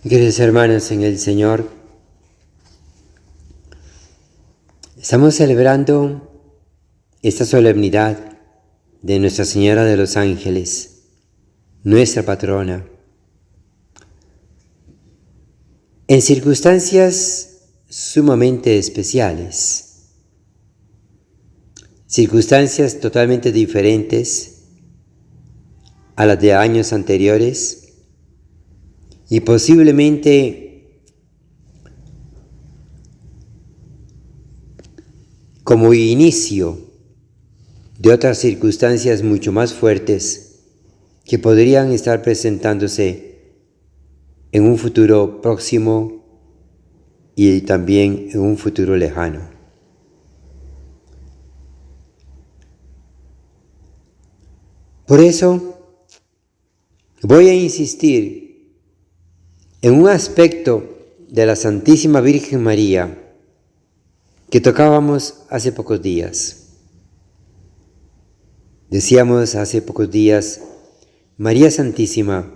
Queridos hermanos en el Señor, estamos celebrando esta solemnidad de Nuestra Señora de los Ángeles, nuestra patrona, en circunstancias sumamente especiales, circunstancias totalmente diferentes a las de años anteriores y posiblemente como inicio de otras circunstancias mucho más fuertes que podrían estar presentándose en un futuro próximo y también en un futuro lejano. Por eso voy a insistir en un aspecto de la Santísima Virgen María que tocábamos hace pocos días. Decíamos hace pocos días, María Santísima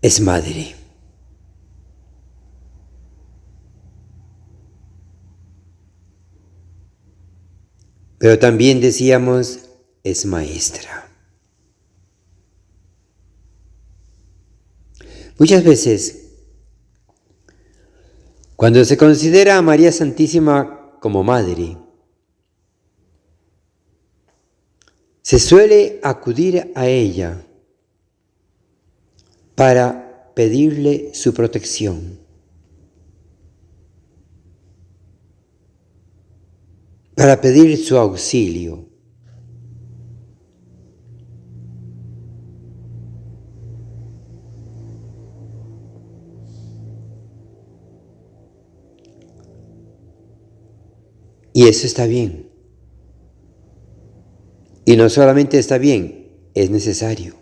es madre. Pero también decíamos, es maestra. Muchas veces, cuando se considera a María Santísima como madre, se suele acudir a ella para pedirle su protección, para pedir su auxilio. Y eso está bien. Y no solamente está bien, es necesario.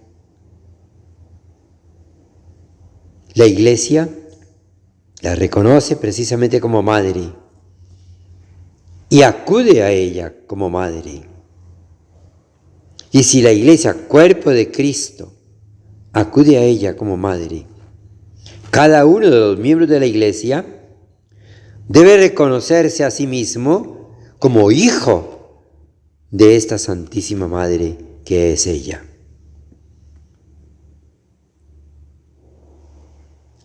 La Iglesia la reconoce precisamente como madre y acude a ella como madre. Y si la Iglesia, cuerpo de Cristo, acude a ella como madre, cada uno de los miembros de la Iglesia debe reconocerse a sí mismo como hijo de esta Santísima Madre que es ella.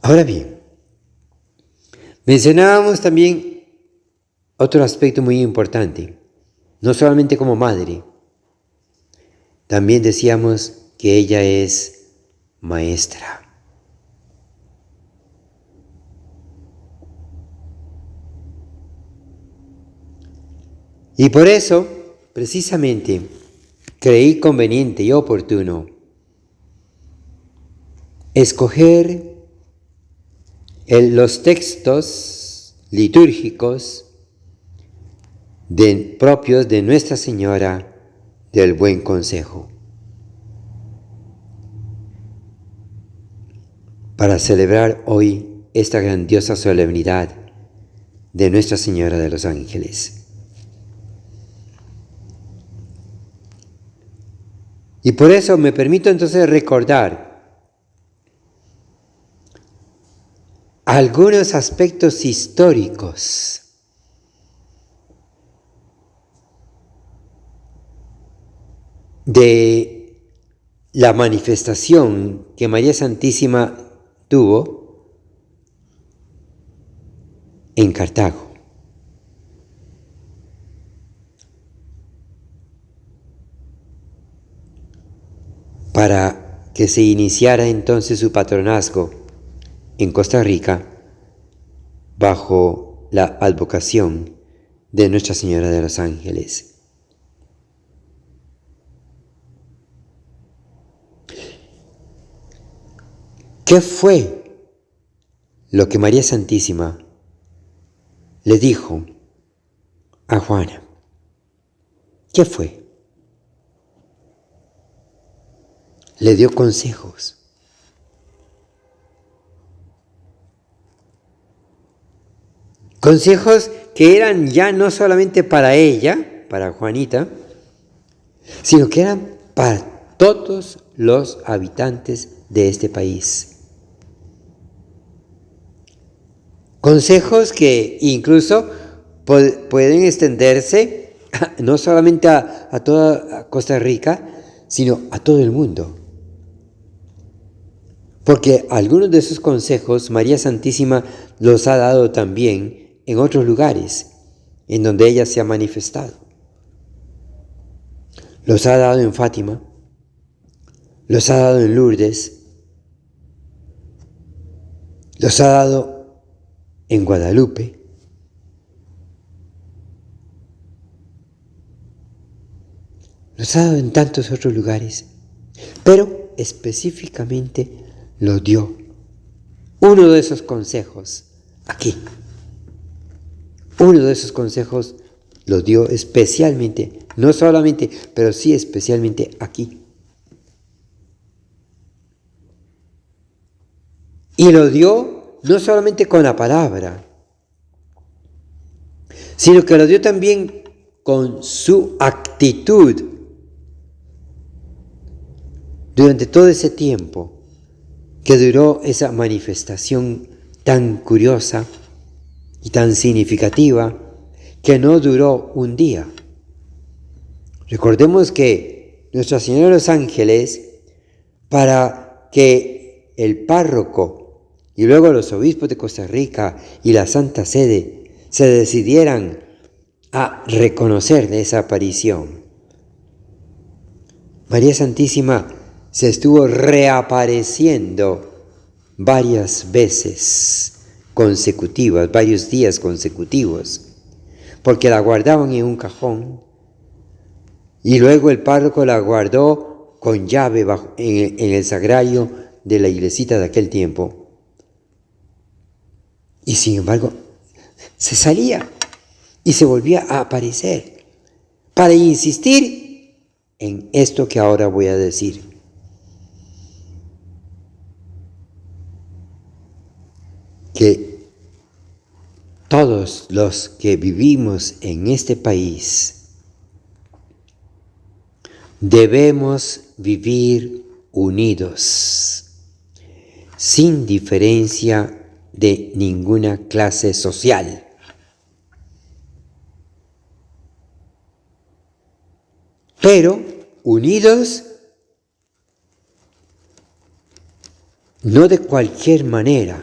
Ahora bien, mencionábamos también otro aspecto muy importante, no solamente como madre, también decíamos que ella es maestra. Y por eso, precisamente, creí conveniente y oportuno escoger los textos litúrgicos propios de Nuestra Señora del Buen Consejo para celebrar hoy esta grandiosa solemnidad de Nuestra Señora de los Ángeles. Y por eso me permito entonces recordar algunos aspectos históricos de la manifestación que María Santísima tuvo en Cartago. Para que se iniciara entonces su patronazgo en Costa Rica bajo la advocación de Nuestra Señora de los Ángeles. ¿Qué fue lo que María Santísima le dijo a Juana? ¿Qué fue? Le dio consejos. Consejos que eran ya no solamente para ella, para Juanita, sino que eran para todos los habitantes de este país. Consejos que incluso pueden extenderse no solamente a toda Costa Rica, sino a todo el mundo. Porque algunos de esos consejos María Santísima los ha dado también en otros lugares en donde ella se ha manifestado. Los ha dado en Fátima, los ha dado en Lourdes, los ha dado en Guadalupe, los ha dado en tantos otros lugares, pero específicamente lo dio uno de esos consejos aquí. Uno de esos consejos lo dio especialmente, no solamente, pero sí especialmente aquí. Y lo dio no solamente con la palabra, sino que lo dio también con su actitud durante todo ese tiempo que duró esa manifestación tan curiosa y tan significativa, que no duró un día. Recordemos que Nuestra Señora de los Ángeles, para que el párroco y luego los obispos de Costa Rica y la Santa Sede se decidieran a reconocer de esa aparición, María Santísima se estuvo reapareciendo varias veces consecutivas, varios días consecutivos, porque la guardaban en un cajón y luego el párroco la guardó con llave en el sagrario de la iglesita de aquel tiempo. Y sin embargo, se salía y se volvía a aparecer para insistir en esto que ahora voy a decir. Que todos los que vivimos en este país debemos vivir unidos, sin diferencia de ninguna clase social. Pero unidos no de cualquier manera.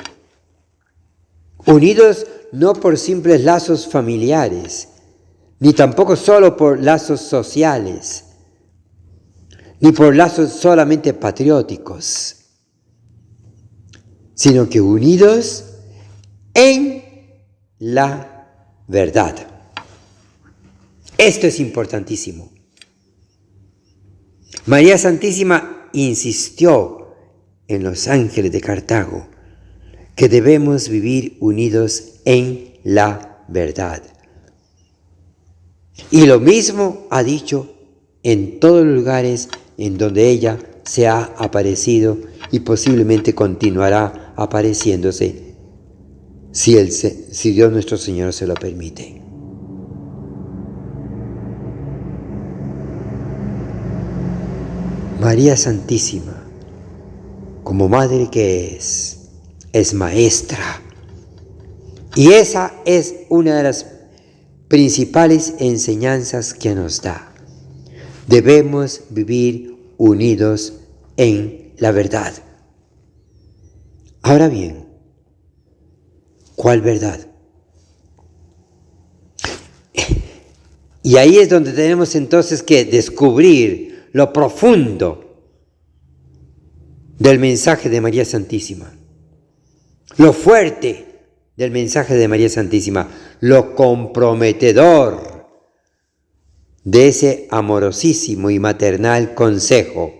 Unidos no por simples lazos familiares, ni tampoco solo por lazos sociales, ni por lazos solamente patrióticos, sino que unidos en la verdad. Esto es importantísimo. María Santísima insistió en los ángeles de Cartago que debemos vivir unidos en la verdad. Y lo mismo ha dicho en todos los lugares en donde ella se ha aparecido y posiblemente continuará apareciéndose si Dios nuestro Señor se lo permite. María Santísima, como madre que es maestra. Y esa es una de las principales enseñanzas que nos da. Debemos vivir unidos en la verdad. Ahora bien, ¿cuál verdad? Y ahí es donde tenemos entonces que descubrir lo profundo del mensaje de María Santísima. Lo fuerte del mensaje de María Santísima, lo comprometedor de ese amorosísimo y maternal consejo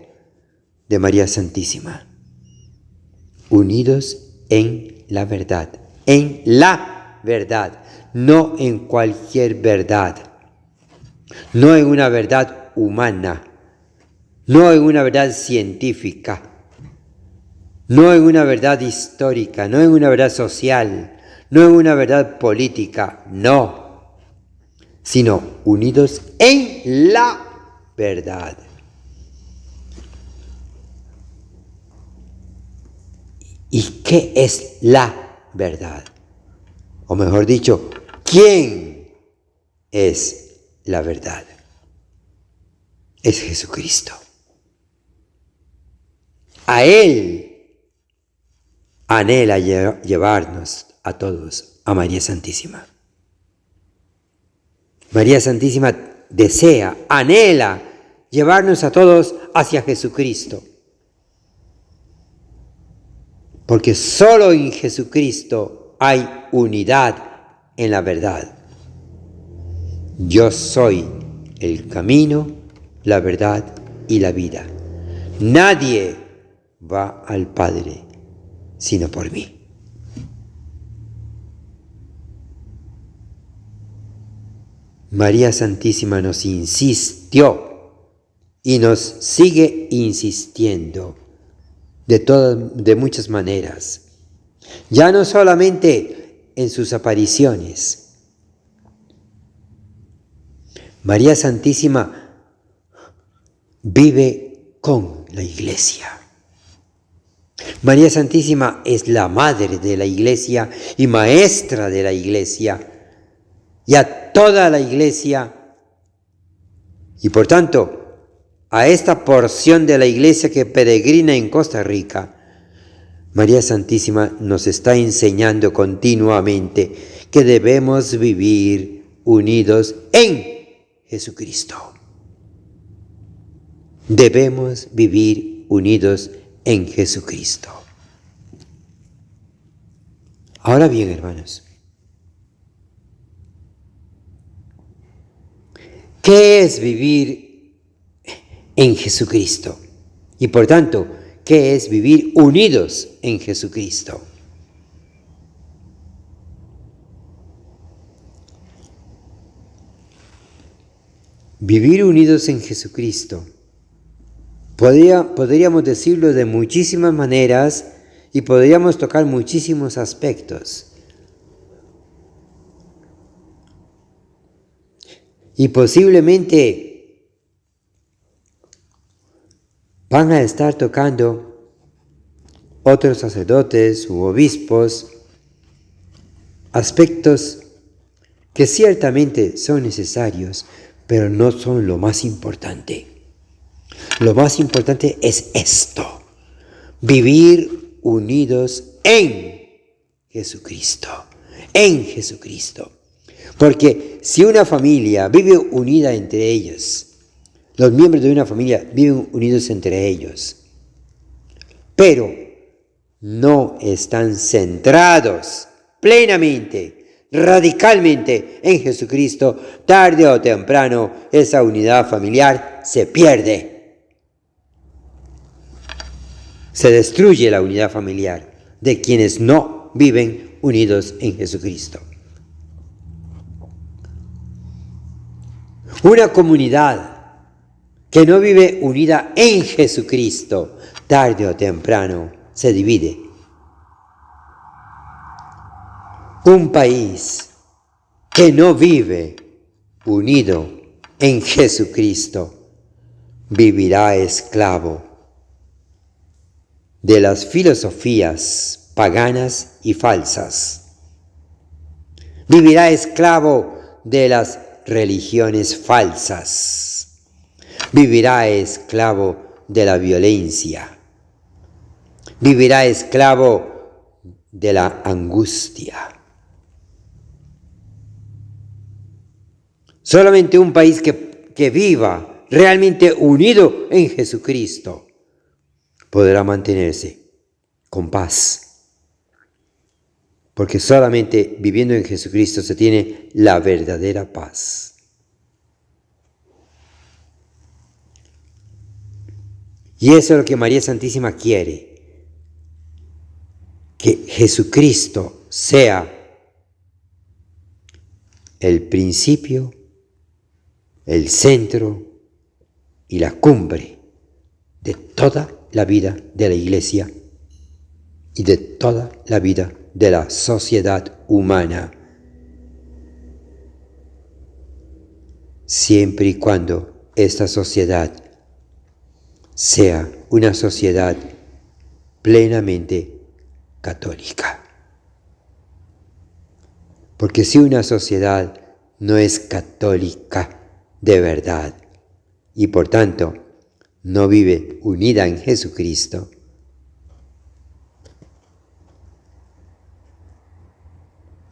de María Santísima. Unidos en la verdad, no en cualquier verdad, no en una verdad humana, no en una verdad científica, no en una verdad histórica, no en una verdad social, no en una verdad política, no, sino unidos en la verdad. ¿Y qué es la verdad? O mejor dicho, ¿quién es la verdad? Es Jesucristo. A Él anhela llevarnos a todos a María Santísima. María Santísima desea, anhela llevarnos a todos hacia Jesucristo. Porque solo en Jesucristo hay unidad en la verdad. Yo soy el camino, la verdad y la vida. Nadie va al Padre sino por mí. María Santísima nos insistió y nos sigue insistiendo de muchas maneras. Ya no solamente en sus apariciones. María Santísima vive con la Iglesia. María Santísima es la madre de la Iglesia y maestra de la Iglesia. Y a toda la Iglesia, y por tanto, a esta porción de la Iglesia que peregrina en Costa Rica, María Santísima nos está enseñando continuamente que debemos vivir unidos en Jesucristo. Debemos vivir unidos en Jesucristo. Ahora bien, hermanos, ¿qué es vivir en Jesucristo? Y por tanto, ¿qué es vivir unidos en Jesucristo? Vivir unidos en Jesucristo. Podríamos decirlo de muchísimas maneras y podríamos tocar muchísimos aspectos. Y posiblemente van a estar tocando otros sacerdotes u obispos aspectos que ciertamente son necesarios, pero no son lo más importante. Lo más importante es esto: vivir unidos en Jesucristo, en Jesucristo. Porque si una familia vive unida entre ellos, los miembros de una familia viven unidos entre ellos, pero no están centrados plenamente, radicalmente en Jesucristo, tarde o temprano esa unidad familiar se pierde. Se destruye la unidad familiar de quienes no viven unidos en Jesucristo. Una comunidad que no vive unida en Jesucristo, tarde o temprano se divide. Un país que no vive unido en Jesucristo vivirá esclavo de las filosofías paganas y falsas. Vivirá esclavo de las religiones falsas. Vivirá esclavo de la violencia. Vivirá esclavo de la angustia. Solamente un país que viva realmente unido en Jesucristo podrá mantenerse con paz. Porque solamente viviendo en Jesucristo se tiene la verdadera paz. Y eso es lo que María Santísima quiere. Que Jesucristo sea el principio, el centro y la cumbre de toda la vida de la Iglesia y de toda la vida de la sociedad humana, siempre y cuando esta sociedad sea una sociedad plenamente católica. Porque si una sociedad no es católica de verdad y por tanto no vive unida en Jesucristo,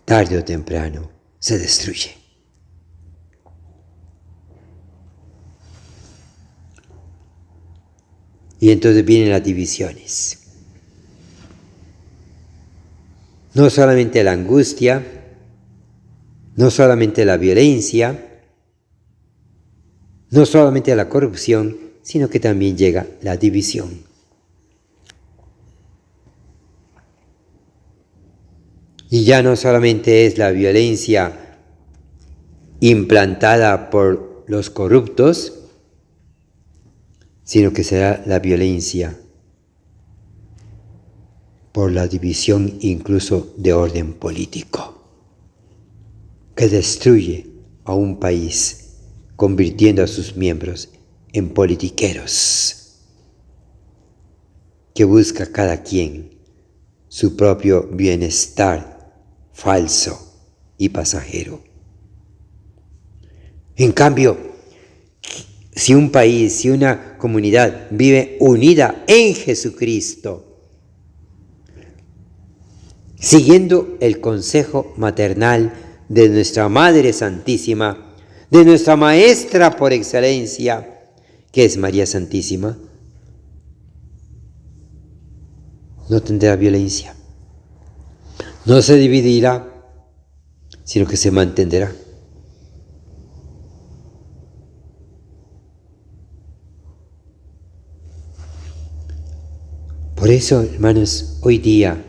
tarde o temprano se destruye. Y entonces vienen las divisiones. No solamente la angustia, no solamente la violencia, no solamente la corrupción, sino que también llega la división. Y ya no solamente es la violencia implantada por los corruptos, sino que será la violencia por la división incluso de orden político, que destruye a un país, convirtiendo a sus miembros en politiqueros, que busca cada quien su propio bienestar falso y pasajero. En cambio, si un país, si una comunidad vive unida en Jesucristo, siguiendo el consejo maternal de nuestra Madre Santísima, de nuestra Maestra por excelencia, que es María Santísima, no tendrá violencia, no se dividirá, sino que se mantendrá. Por eso, hermanos, hoy día,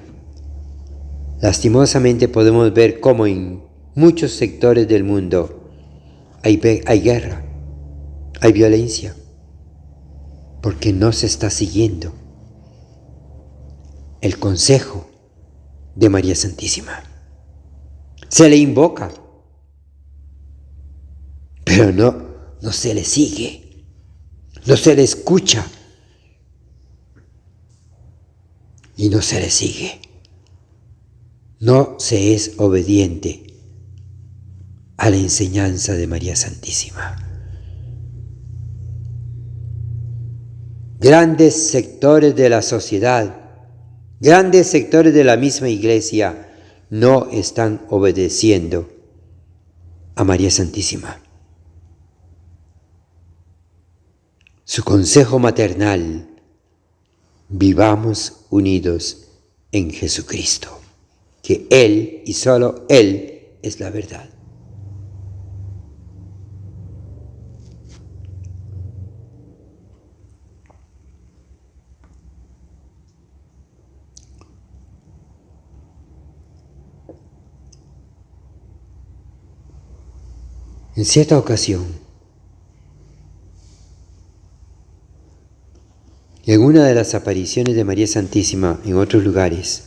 lastimosamente podemos ver cómo en muchos sectores del mundo hay guerra, hay violencia, porque no se está siguiendo el consejo de María Santísima. Se le invoca, pero no se le sigue, no se le escucha y no se le sigue. No se es obediente a la enseñanza de María Santísima. Grandes sectores de la sociedad, grandes sectores de la misma Iglesia no están obedeciendo a María Santísima. Su consejo maternal: vivamos unidos en Jesucristo, que Él y solo Él es la verdad. En cierta ocasión, en una de las apariciones de María Santísima en otros lugares,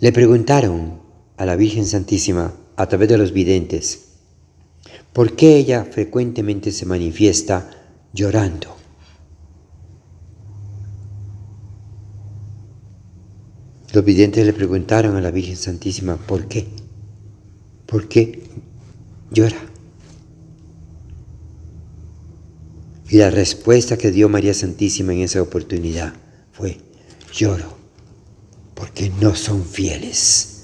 le preguntaron a la Virgen Santísima a través de los videntes por qué ella frecuentemente se manifiesta llorando. Los videntes le preguntaron a la Virgen Santísima por qué llora. Y la respuesta que dio María Santísima en esa oportunidad fue: lloro porque no son fieles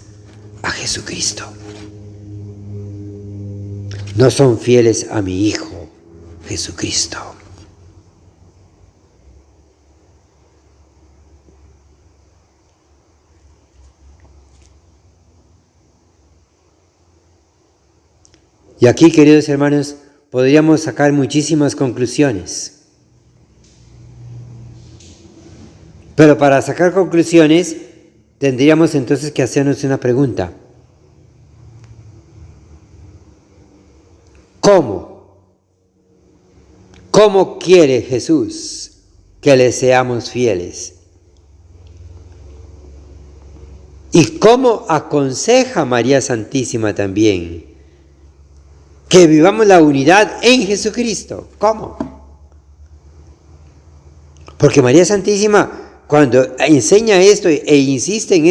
a Jesucristo. No son fieles a mi Hijo Jesucristo. Y aquí, queridos hermanos, podríamos sacar muchísimas conclusiones. Pero para sacar conclusiones, tendríamos entonces que hacernos una pregunta. ¿Cómo? ¿Cómo quiere Jesús que le seamos fieles? ¿Y cómo aconseja María Santísima también que vivamos la unidad en Jesucristo? ¿Cómo? Porque María Santísima cuando enseña esto e insiste en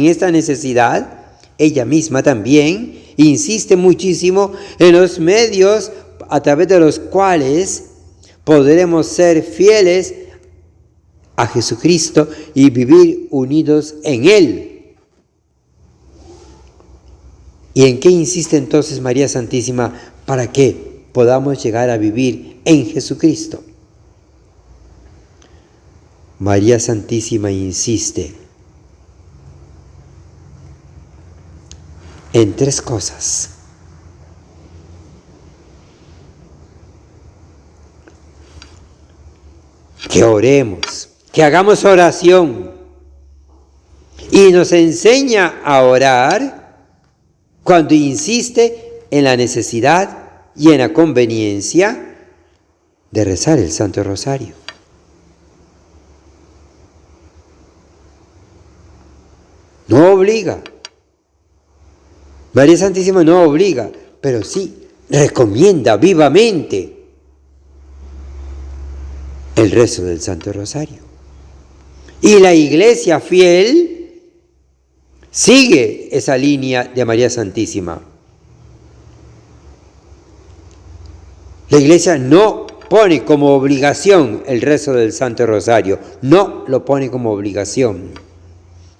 esta necesidad, ella misma también insiste muchísimo en los medios a través de los cuales podremos ser fieles a Jesucristo y vivir unidos en Él. ¿Y en qué insiste entonces María Santísima para que podamos llegar a vivir en Jesucristo? María Santísima insiste en 3 cosas. Que oremos, que hagamos oración. Y nos enseña a orar cuando insiste en la necesidad y en la conveniencia de rezar el Santo Rosario. No obliga. María Santísima no obliga, pero sí recomienda vivamente el rezo del Santo Rosario. Y la Iglesia fiel sigue esa línea de María Santísima. La Iglesia no pone como obligación el rezo del Santo Rosario, no lo pone como obligación,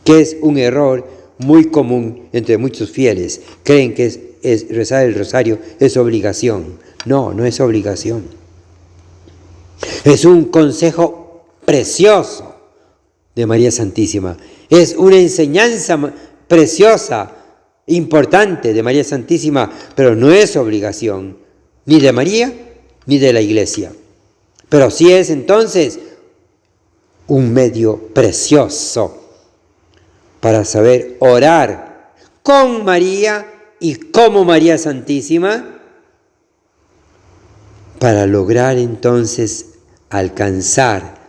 que es un error muy común entre muchos fieles. Creen que es rezar el rosario es obligación. No, no es obligación. Es un consejo precioso de María Santísima. Es una enseñanza preciosa, importante de María Santísima, pero no es obligación ni de María ni de la Iglesia. Pero sí es entonces un medio precioso para saber orar con María y como María Santísima, para lograr entonces alcanzar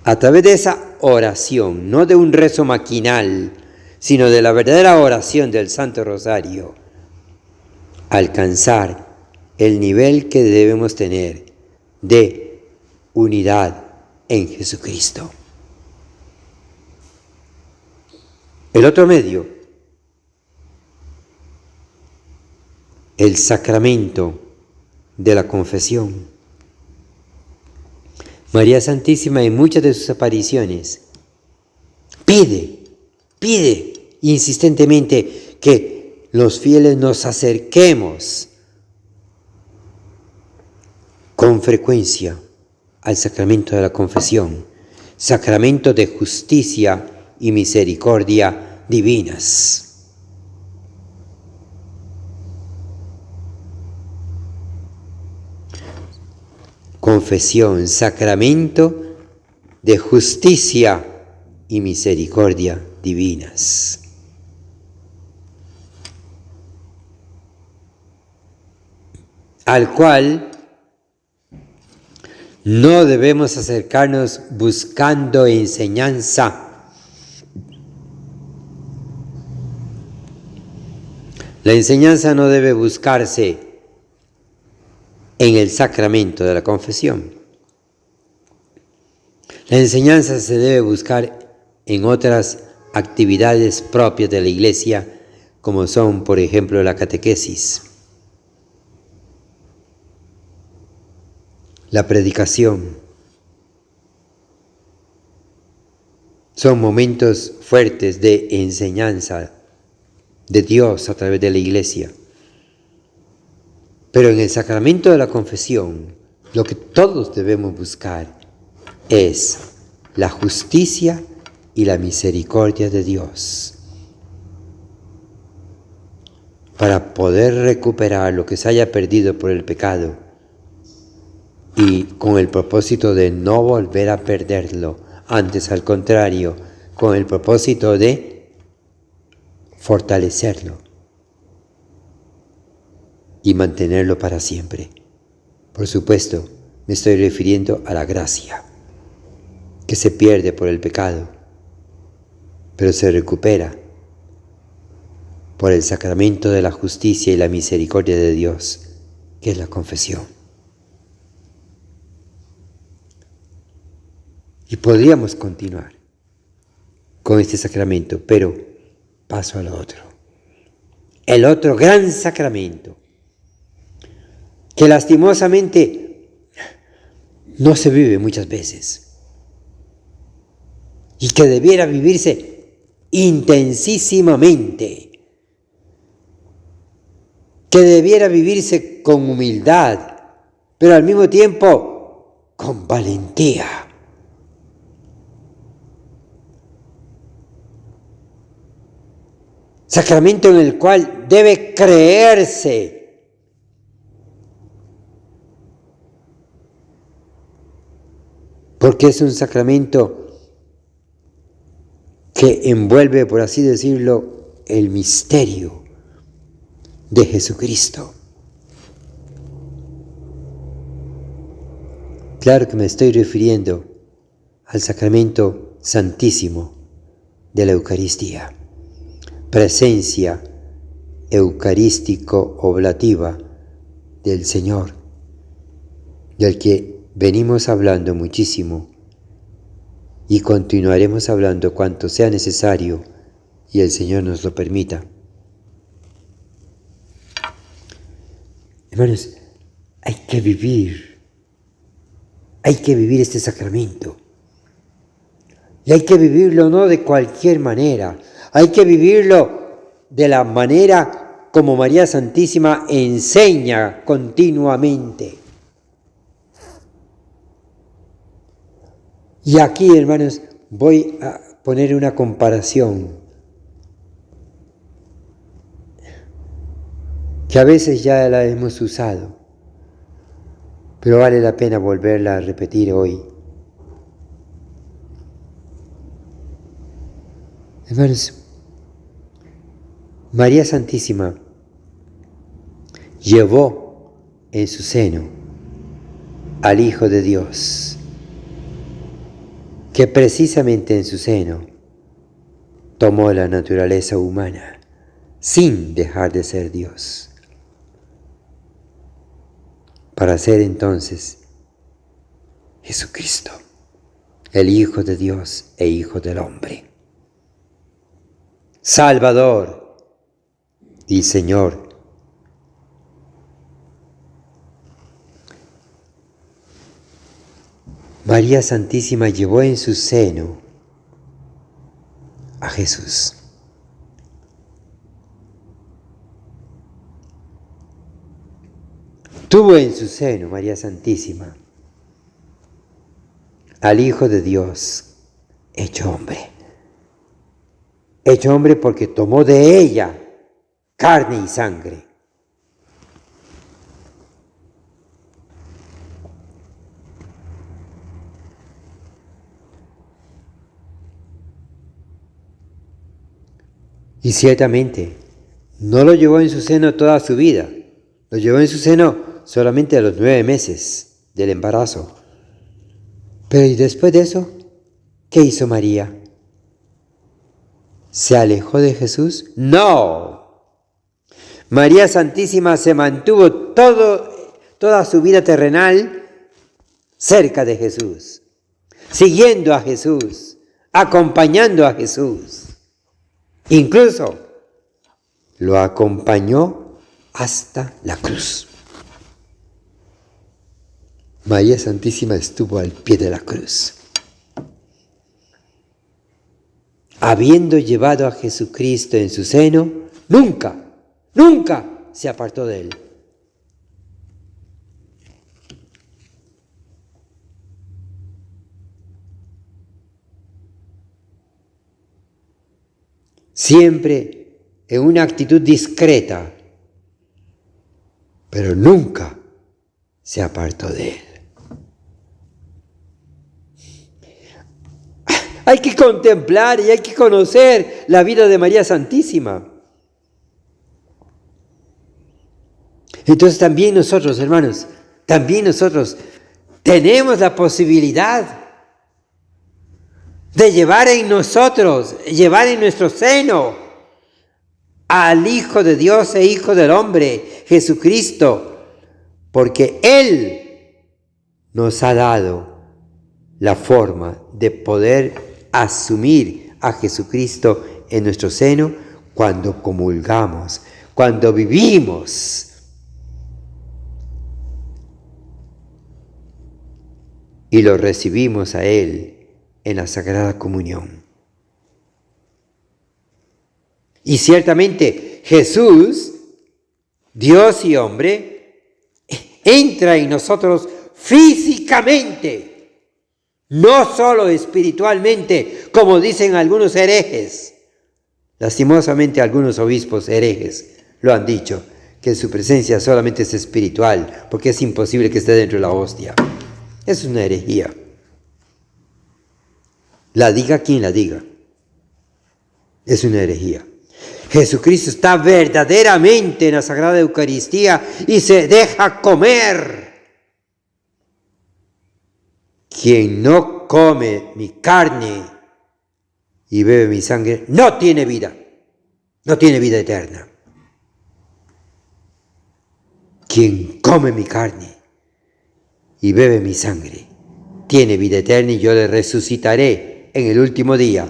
a través de esa oración, no de un rezo maquinal, sino de la verdadera oración del Santo Rosario, alcanzar el nivel que debemos tener de unidad en Jesucristo. El otro medio, el sacramento de la confesión. María Santísima en muchas de sus apariciones pide insistentemente que los fieles nos acerquemos con frecuencia al sacramento de la confesión, sacramento de justicia y misericordia divinas. Confesión, sacramento de justicia y misericordia divinas. Al cual no debemos acercarnos buscando enseñanza. La enseñanza no debe buscarse en el sacramento de la confesión. La enseñanza se debe buscar en otras actividades propias de la Iglesia, como son, por ejemplo, la catequesis, la predicación. Son momentos fuertes de enseñanza de Dios a través de la Iglesia. Pero en el sacramento de la confesión, lo que todos debemos buscar es la justicia y la misericordia de Dios, para poder recuperar lo que se haya perdido por el pecado y con el propósito de no volver a perderlo, antes al contrario, con el propósito de fortalecerlo y mantenerlo para siempre. Por supuesto, me estoy refiriendo a la gracia, que se pierde por el pecado, pero se recupera por el sacramento de la justicia y la misericordia de Dios, que es la confesión. Y podríamos continuar con este sacramento, pero paso al otro. El otro gran sacramento, que lastimosamente no se vive muchas veces y que debiera vivirse intensísimamente, que debiera vivirse con humildad, pero al mismo tiempo con valentía. Sacramento en el cual debe creerse. Porque es un sacramento que envuelve, por así decirlo, el misterio de Jesucristo. Claro que me estoy refiriendo al sacramento santísimo de la Eucaristía, presencia eucarístico-oblativa del Señor, del que venimos hablando muchísimo y continuaremos hablando cuanto sea necesario y el Señor nos lo permita. Hermanos, hay que vivir este sacramento. Y hay que vivirlo no de cualquier manera, hay que vivirlo de la manera como María Santísima enseña continuamente. Y aquí, hermanos, voy a poner una comparación que a veces ya la hemos usado, pero vale la pena volverla a repetir hoy. Hermanos, María Santísima llevó en su seno al Hijo de Dios, que precisamente en su seno tomó la naturaleza humana sin dejar de ser Dios, para ser entonces Jesucristo, el Hijo de Dios e Hijo del hombre, Salvador y Señor. María Santísima llevó en su seno a Jesús. Tuvo en su seno, María Santísima, al Hijo de Dios hecho hombre. Hecho hombre porque tomó de ella carne y sangre. Y ciertamente, no lo llevó en su seno toda su vida, lo llevó en su seno solamente a los 9 meses del embarazo. Pero ¿y después de eso? ¿Qué hizo María? ¿Se alejó de Jesús? ¡No! María Santísima se mantuvo toda su vida terrenal cerca de Jesús, siguiendo a Jesús, acompañando a Jesús. Incluso lo acompañó hasta la cruz. María Santísima estuvo al pie de la cruz. Habiendo llevado a Jesucristo en su seno, nunca se apartó de él. Siempre en una actitud discreta, pero nunca se apartó de él. Hay que contemplar y hay que conocer la vida de María Santísima. Entonces también nosotros, hermanos, tenemos la posibilidad de llevar en nosotros, llevar en nuestro seno al Hijo de Dios e Hijo del hombre, Jesucristo, porque Él nos ha dado la forma de poder asumir a Jesucristo en nuestro seno cuando comulgamos, cuando vivimos y lo recibimos a Él en la Sagrada Comunión. Y ciertamente Jesús, Dios y hombre, entra en nosotros físicamente, no solo espiritualmente, como dicen algunos herejes. Lastimosamente algunos obispos herejes lo han dicho, que su presencia solamente es espiritual, porque es imposible que esté dentro de la hostia. Es una herejía. La diga quien la diga. Es una herejía. Jesucristo está verdaderamente en la Sagrada Eucaristía y se deja comer. Quien no come mi carne y bebe mi sangre no tiene vida eterna. Quien come mi carne y bebe mi sangre tiene vida eterna y yo le resucitaré en el último día.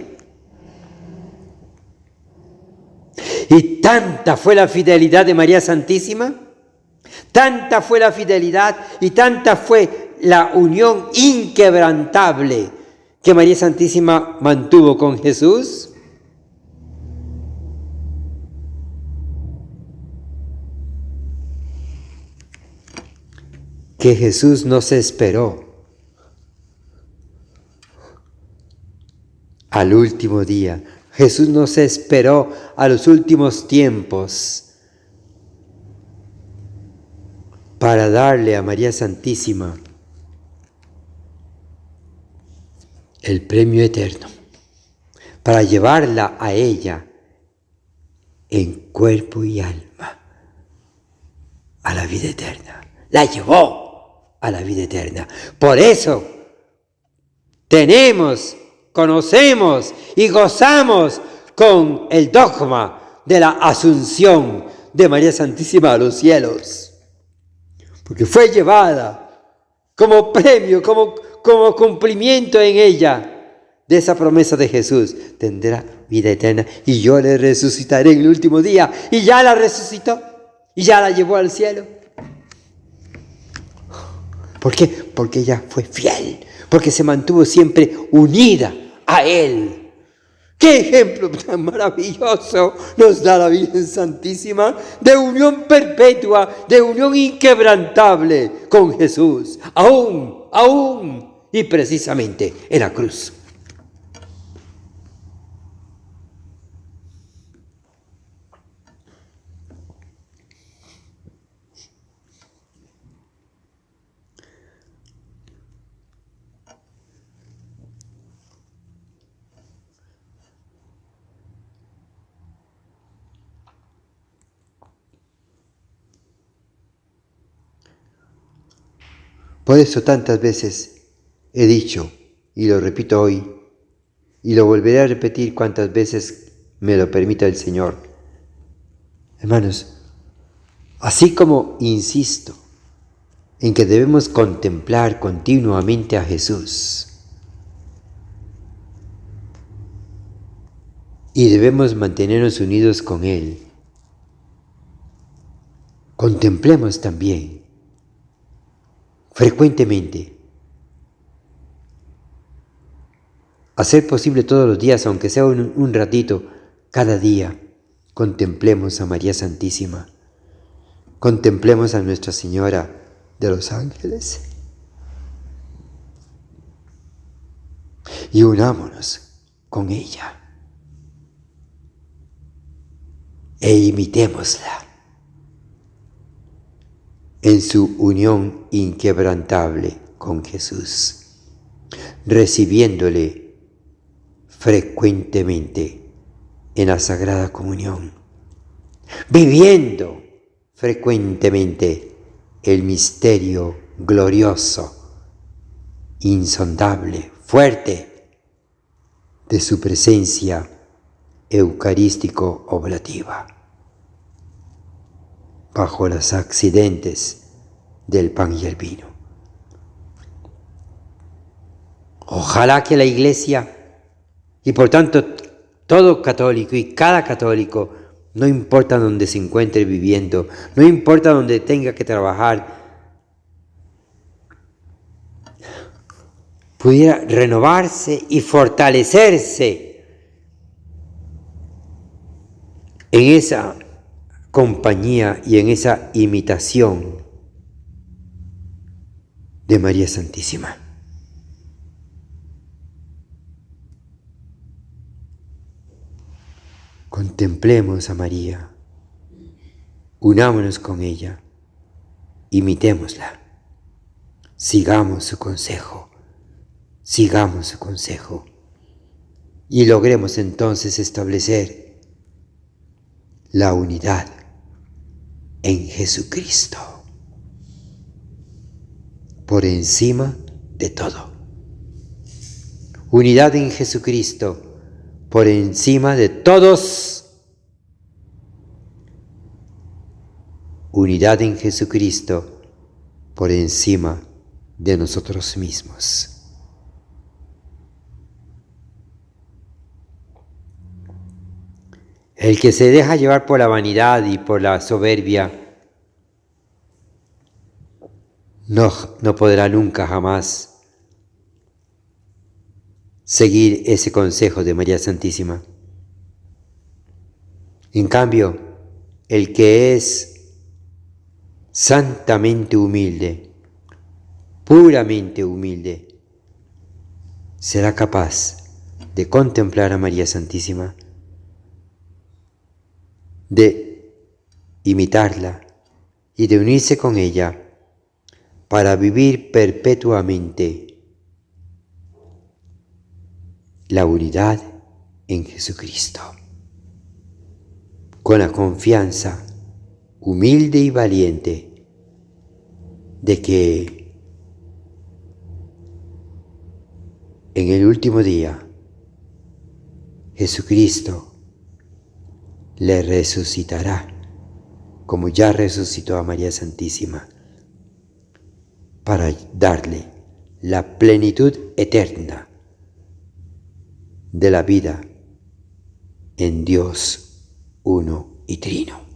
Y tanta fue la fidelidad de María Santísima, tanta fue la fidelidad y tanta fue la unión inquebrantable que María Santísima mantuvo con Jesús, que Jesús no se esperó al último día. Jesús no se esperó a los últimos tiempos para darle a María Santísima el premio eterno, para llevarla a ella en cuerpo y alma a la vida eterna. La llevó a la vida eterna. Por eso conocemos y gozamos con el dogma de la Asunción de María Santísima a los cielos. Porque fue llevada como premio, como cumplimiento en ella de esa promesa de Jesús. Tendrá vida eterna y yo le resucitaré en el último día. Y ya la resucitó y ya la llevó al cielo. ¿Por qué? Porque ella fue fiel, porque se mantuvo siempre unida a Él. ¡Qué ejemplo tan maravilloso nos da la Virgen Santísima de unión perpetua, de unión inquebrantable con Jesús, aún y precisamente en la cruz! Por eso tantas veces he dicho, y lo repito hoy, y lo volveré a repetir cuantas veces me lo permita el Señor. Hermanos, así como insisto en que debemos contemplar continuamente a Jesús y debemos mantenernos unidos con Él, contemplemos también frecuentemente, hacer posible todos los días, aunque sea un ratito, cada día, contemplemos a María Santísima, contemplemos a Nuestra Señora de los Ángeles y unámonos con ella e imitémosla en su unión inquebrantable con Jesús, recibiéndole frecuentemente en la Sagrada Comunión, viviendo frecuentemente el misterio glorioso, insondable, fuerte de su presencia eucarístico-oblativa, bajo los accidentes del pan y el vino. Ojalá que la Iglesia, y por tanto todo católico y cada católico, no importa donde se encuentre viviendo, no importa donde tenga que trabajar, pudiera renovarse y fortalecerse en esa compañía y en esa imitación de María Santísima. Contemplemos a María, unámonos con ella, imitémosla, sigamos su consejo y logremos entonces establecer la unidad en Jesucristo, por encima de todo. Unidad en Jesucristo, por encima de todos. Unidad en Jesucristo, por encima de nosotros mismos. El que se deja llevar por la vanidad y por la soberbia no podrá nunca jamás seguir ese consejo de María Santísima. En cambio, el que es santamente humilde, puramente humilde, será capaz de contemplar a María Santísima, de imitarla y de unirse con ella para vivir perpetuamente la unidad en Jesucristo, con la confianza humilde y valiente de que en el último día Jesucristo le resucitará, como ya resucitó a María Santísima, para darle la plenitud eterna de la vida en Dios uno y trino.